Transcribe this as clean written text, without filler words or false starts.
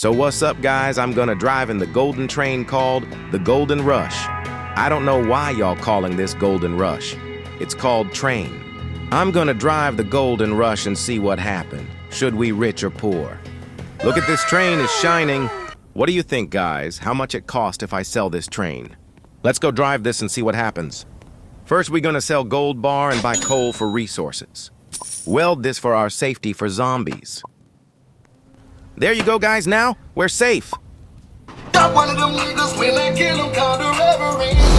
So what's up, guys? I'm gonna drive in the golden train called the Golden Rush. I don't know why y'all calling this Golden Rush. It's called train. I'm gonna drive the Golden Rush and see what happened, should we rich or poor. Look at this train is shining. What do you think, guys? How much it cost if I sell this train? Let's go drive this and see what happens. First, we're gonna sell gold bar and buy coal for resources. Weld this for our safety for zombies. There you go, guys. Now we're safe. Got one of them niggas when I kill him, call the reverend.